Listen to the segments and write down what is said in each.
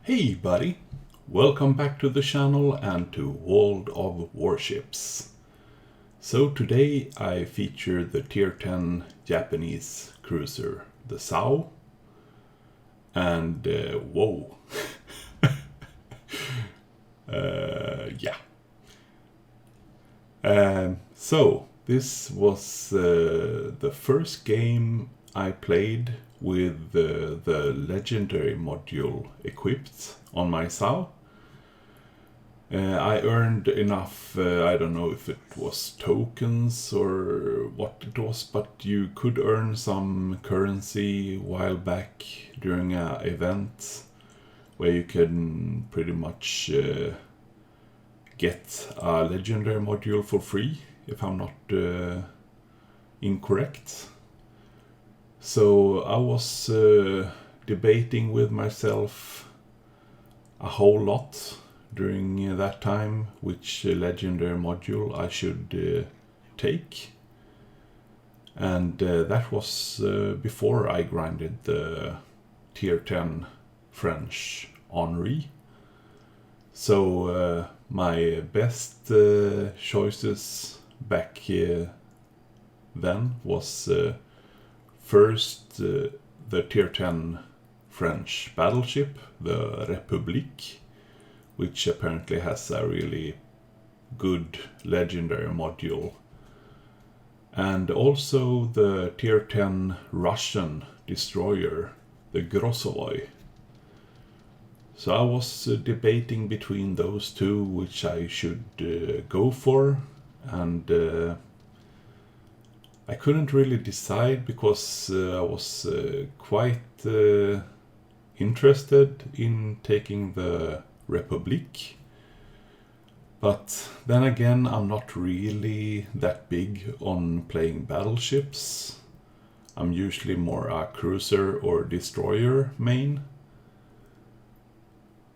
Hey buddy, welcome back to the channel and to World of Warships. So today I feature the tier 10 Japanese cruiser, the SAO, and whoa, yeah. So this was the first game I played with the legendary module equipped on my SAO. I earned enough, I don't know if it was tokens or what it was, but you could earn some currency a while back during an event where you can pretty much get a legendary module for free, if I'm not incorrect. So I was debating with myself a whole lot during that time which legendary module I should take. And that was before I grinded the tier 10 French Henri. So my best choices back then was first the tier 10 French battleship, the République, which apparently has a really good legendary module. And also the tier 10 Russian destroyer, the Grossovoy. So I was debating between those two which I should go for, and I couldn't really decide because I was quite interested in taking the Republic. But then again, I'm not really that big on playing battleships. I'm usually more a cruiser or destroyer main.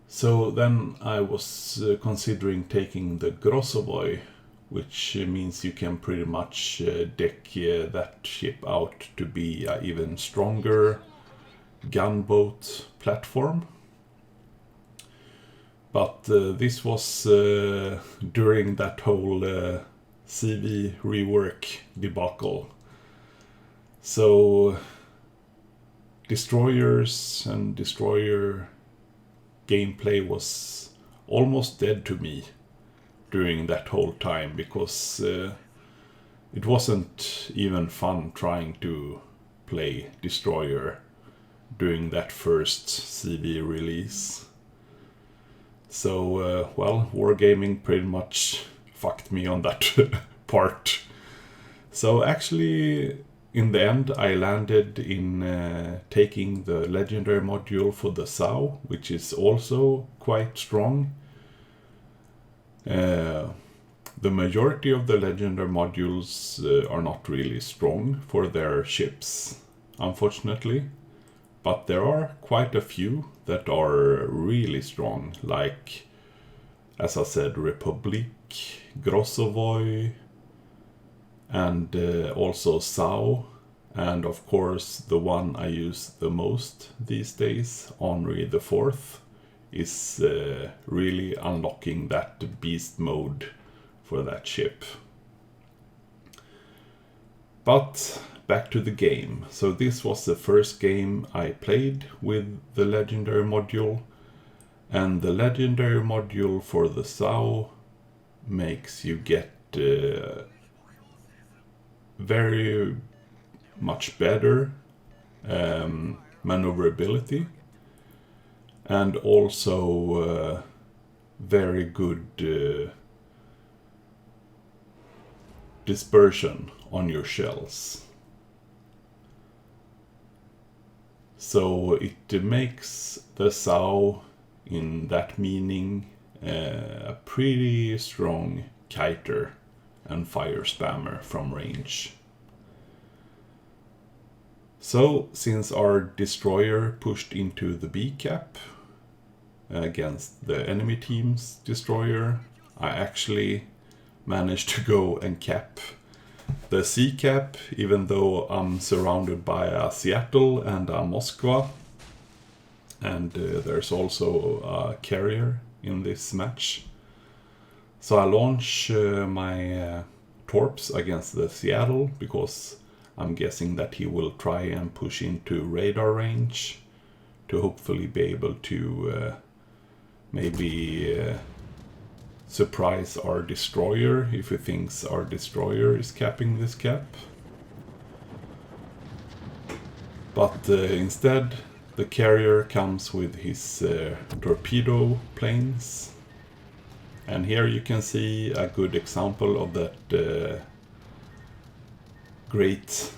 So then I was considering taking the Grossovoy, which means you can pretty much deck that ship out to be an even stronger gunboat platform. But this was during that whole CV rework debacle. So destroyers and destroyer gameplay was almost dead to me during that whole time, because it wasn't even fun trying to play destroyer during that first CV release. So, well, wargaming pretty much fucked me on that part. So actually, in the end, I landed in taking the legendary module for the SAO, which is also quite strong. The majority of the legendary modules are not really strong for their ships, unfortunately. But there are quite a few that are really strong, like, as I said, Republic, Grossovoy, and also SAO. And of course, the one I use the most these days, Henri IV, is really unlocking that beast mode for that ship. But back to the game. So this was the first game I played with the legendary module, and the legendary module for the SAO makes you get very much better maneuverability, and also very good dispersion on your shells. So it makes the SAO, in that meaning, a pretty strong kiter and fire spammer from range. So since our destroyer pushed into the B cap against the enemy team's destroyer, I actually managed to go and cap the C cap, even though I'm surrounded by a Seattle and a Moskva. and there's also a carrier in this match. So I launch my torps against the Seattle because I'm guessing that he will try and push into radar range to hopefully be able to maybe surprise our destroyer if he thinks our destroyer is capping this cap. But instead, the carrier comes with his torpedo planes. And here you can see a good example of that great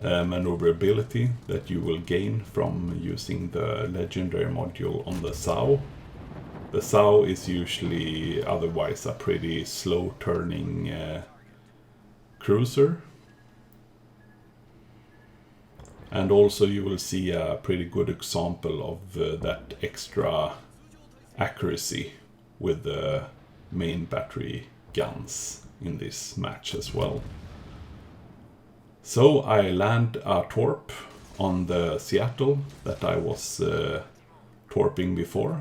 maneuverability that you will gain from using the legendary module on the SAO. The SAO is usually otherwise a pretty slow turning cruiser. And also you will see a pretty good example of that extra accuracy with the main battery guns in this match as well. So I land a torp on the Seattle that I was torping before.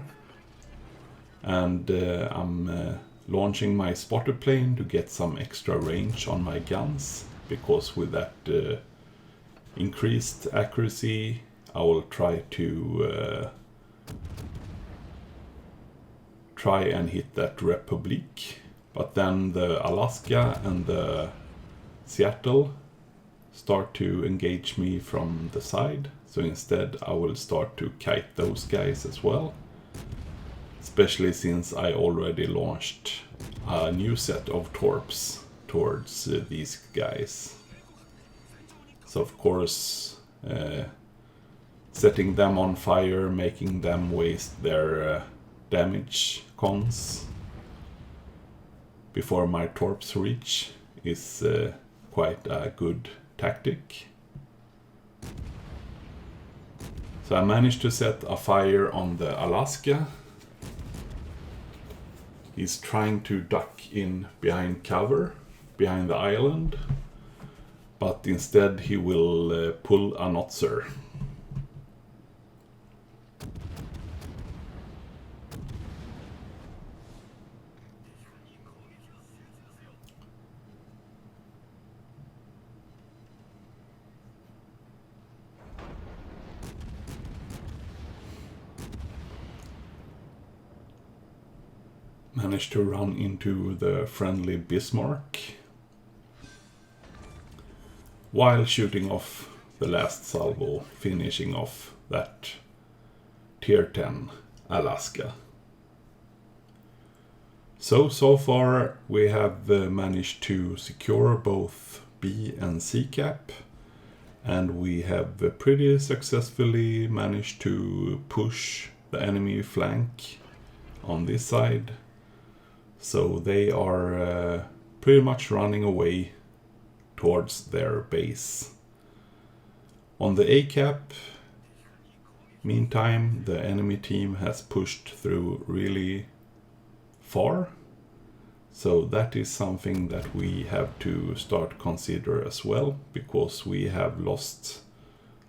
And I'm launching my spotter plane to get some extra range on my guns, because with that increased accuracy I will try to try and hit that Republic. But then the Alaska and the Seattle start to engage me from the side, so instead I will start to kite those guys as well, especially since I already launched a new set of torps towards these guys. So of course setting them on fire, making them waste their damage cons before my torps reach is quite a good tactic. So I managed to set a fire on the Alaska. He's trying to duck in behind cover, behind the island, but instead he will pull a Notzer. Managed to run into the friendly Bismarck while shooting off the last salvo, finishing off that tier 10 Alaska. So far we have managed to secure both B and C cap, and we have pretty successfully managed to push the enemy flank on this side. So they are pretty much running away towards their base. On the A cap, meantime, the enemy team has pushed through really far. So that is something that we have to start consider as well, because we have lost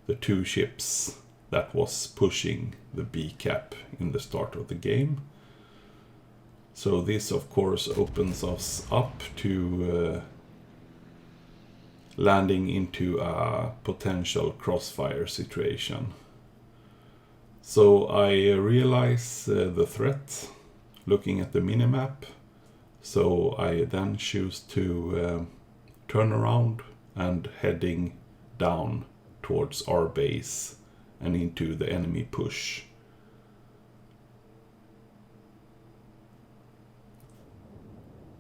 the 2 ships that was pushing the B cap in the start of the game. So this of course opens us up to landing into a potential crossfire situation. So I realize the threat looking at the minimap, so I then choose to turn around and heading down towards our base and into the enemy push.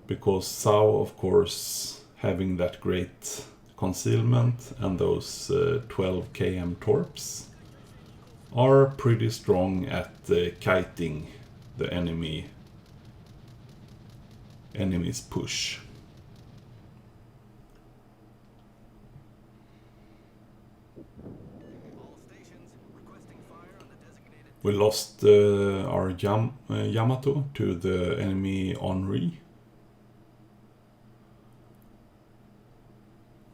Because SAO, of course, having that great concealment and those 12 km torps, are pretty strong at kiting the enemy's push. We lost our Yamato to the enemy Henri.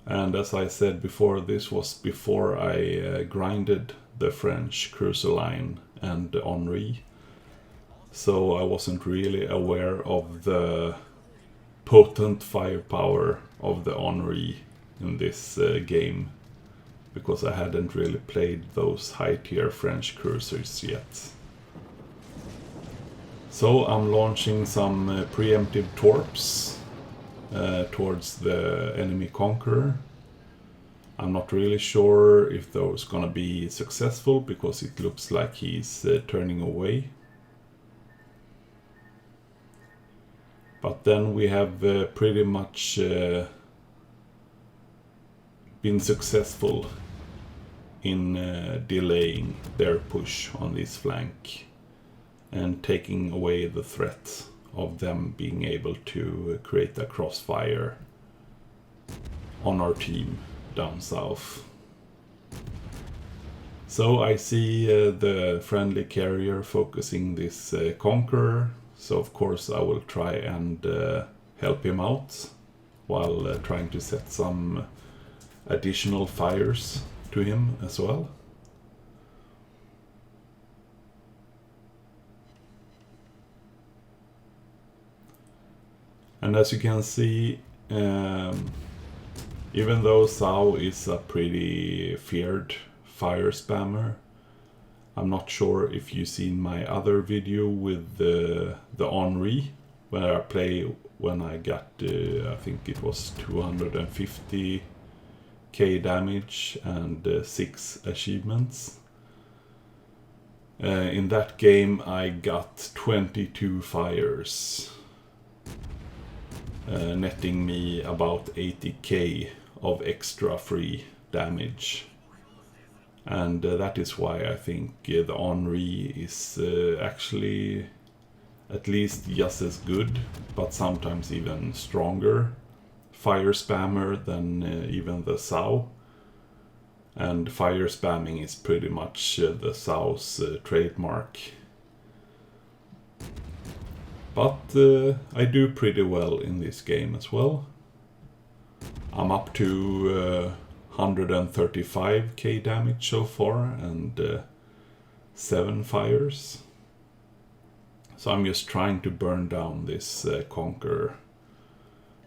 And as I said before, this was before I grinded the French cruiser line and Henri, so I wasn't really aware of the potent firepower of the Henri in this game, because I hadn't really played those high-tier French cruisers yet. So I'm launching some preemptive torps towards the enemy conqueror. I'm not really sure if those gonna be successful, because it looks like he's turning away. But then we have pretty much been successful in delaying their push on this flank and taking away the threat of them being able to create a crossfire on our team down south. So I see the friendly carrier focusing this conqueror, so of course I will try and help him out while trying to set some additional fires to him as well. And as you can see, even though Sao is a pretty feared fire spammer, I'm not sure if you've seen my other video with the Henri, where I play when I got, I think it was 250k damage and 6 achievements. In that game I got 22 fires, netting me about 80k of extra free damage. And that is why I think the Henri is actually at least just as good, but sometimes even stronger fire spammer than even the Sao. And fire spamming is pretty much the Sao's trademark. But I do pretty well in this game as well. I'm up to 135k damage so far and 7 fires. So I'm just trying to burn down this conqueror.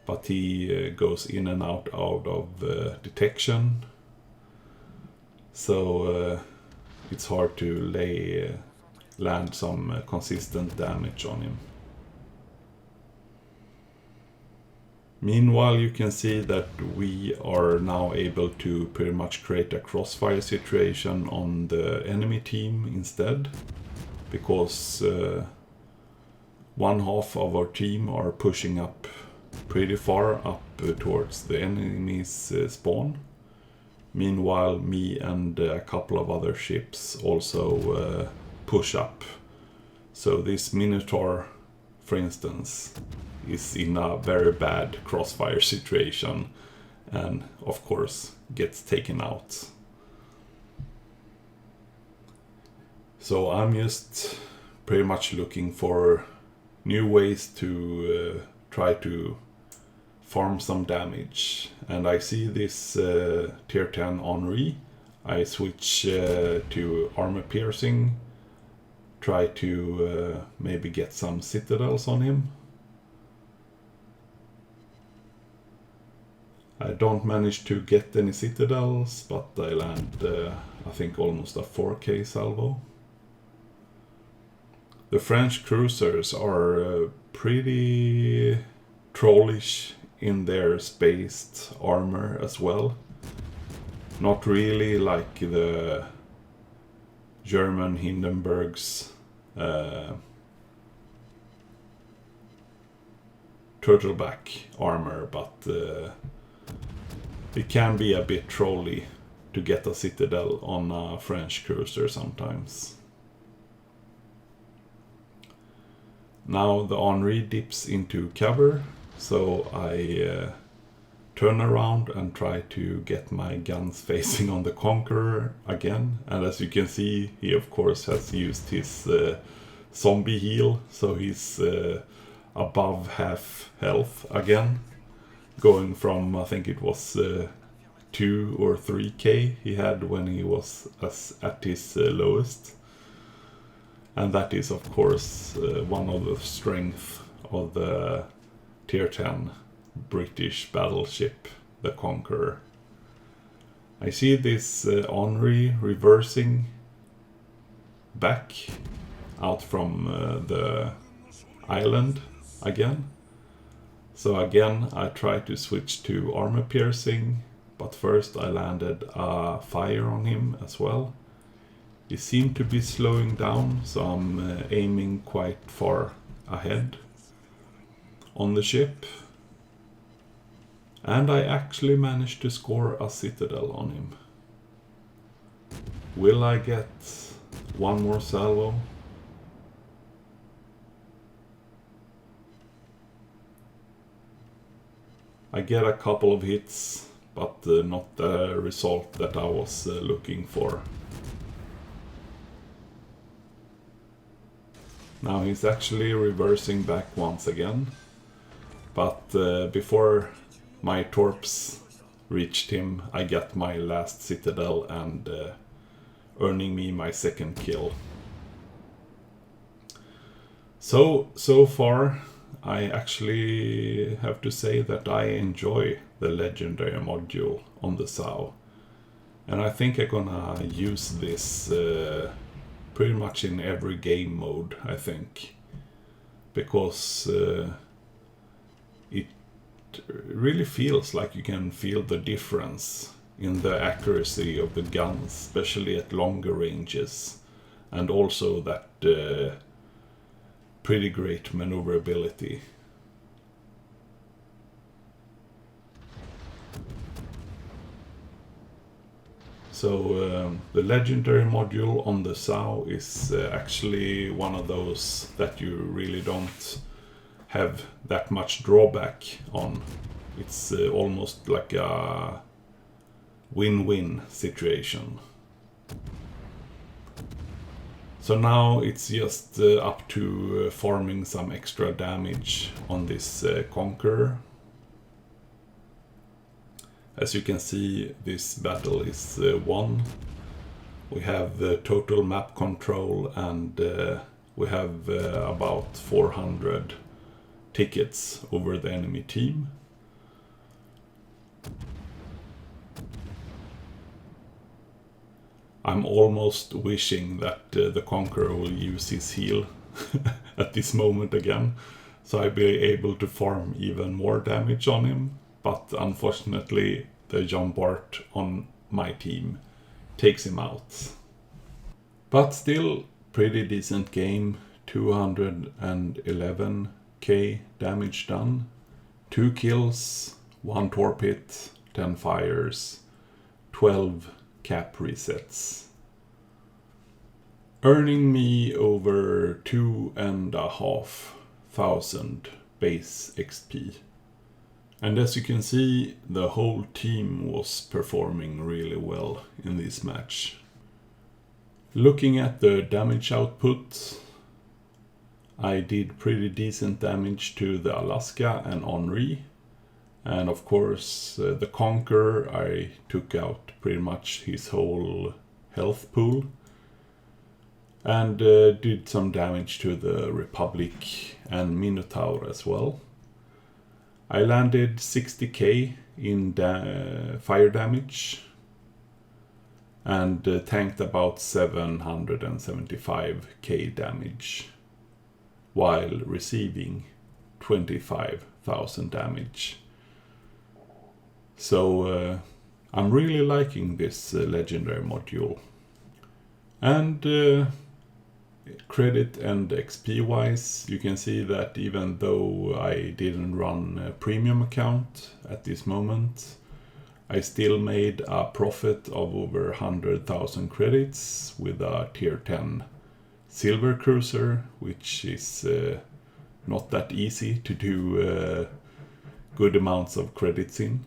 But he goes in and out of detection. So it's hard to land some consistent damage on him. Meanwhile, you can see that we are now able to pretty much create a crossfire situation on the enemy team instead, because one half of our team are pushing up pretty far up towards the enemy's spawn. Meanwhile, me and a couple of other ships also push up. So this Minotaur, for instance, is in a very bad crossfire situation and of course gets taken out. So I'm just pretty much looking for new ways to try to farm some damage. And I see this tier 10 Henri. I switch to armor piercing, try to maybe get some citadels on him. I don't manage to get any citadels, but I land, I think, almost a 4k salvo. The French cruisers are pretty trollish in their spaced armor as well. Not really like the German Hindenburg's turtleback armor, but it can be a bit trolly to get a citadel on a French cruiser sometimes. Now the Henri dips into cover, so I turn around and try to get my guns facing on the Conqueror again. And as you can see, he of course has used his zombie heal, so he's above half health again. Going from, I think it was 2 or 3k he had when he was at his lowest. And that is of course one of the strengths of the Tier 10 British battleship, the Conqueror. I see this Henri reversing back out from the island again. So again I try to switch to armor piercing, but first I landed a fire on him as well. He seemed to be slowing down, so I'm aiming quite far ahead on the ship. And I actually managed to score a citadel on him. Will I get one more salvo? I get a couple of hits, but not the result that I was looking for. Now he's actually reversing back once again, but before my torps reached him, I got my last citadel and earning me my second kill. So far I actually have to say that I enjoy the legendary module on the SAO, and I think I'm gonna use this pretty much in every game mode, I think, because it really feels like you can feel the difference in the accuracy of the guns, especially at longer ranges, and also that pretty great maneuverability. So the legendary module on the SAO is actually one of those that you really don't have that much drawback on. It's almost like a win-win situation. So now it's just up to farming some extra damage on this Conqueror. As you can see, this battle is won. We have total map control, and we have about 400 tickets over the enemy team. I'm almost wishing that the Conqueror will use his heal at this moment again, so I'll be able to farm even more damage on him. But unfortunately, the Jean Bart on my team takes him out. But still, pretty decent game. 211k damage done. 2 kills, 1 torp hit, 10 fires, 12 cap resets. Earning me over 2,500 base XP. And as you can see, the whole team was performing really well in this match. Looking at the damage output, I did pretty decent damage to the Alaska and Henri. And of course, the Conqueror, I took out pretty much his whole health pool. And did some damage to the Republic and Minotaur as well. I landed 60k in fire damage and tanked about 775k damage while receiving 25,000 damage. So I'm really liking this legendary module. And credit and XP wise, you can see that even though I didn't run a premium account at this moment, I still made a profit of over 100,000 credits with a tier 10 silver cruiser, which is not that easy to do good amounts of credits in.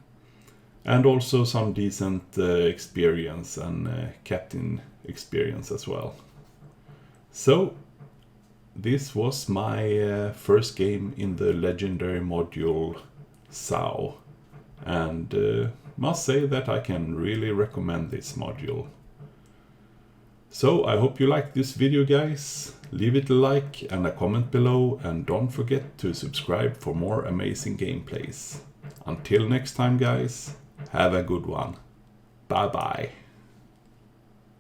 And also some decent experience and captain experience as well. So, this was my first game in the legendary module SAO, and must say that I can really recommend this module. So, I hope you liked this video, guys. Leave it a like and a comment below, and don't forget to subscribe for more amazing gameplays. Until next time guys, have a good one. Bye bye.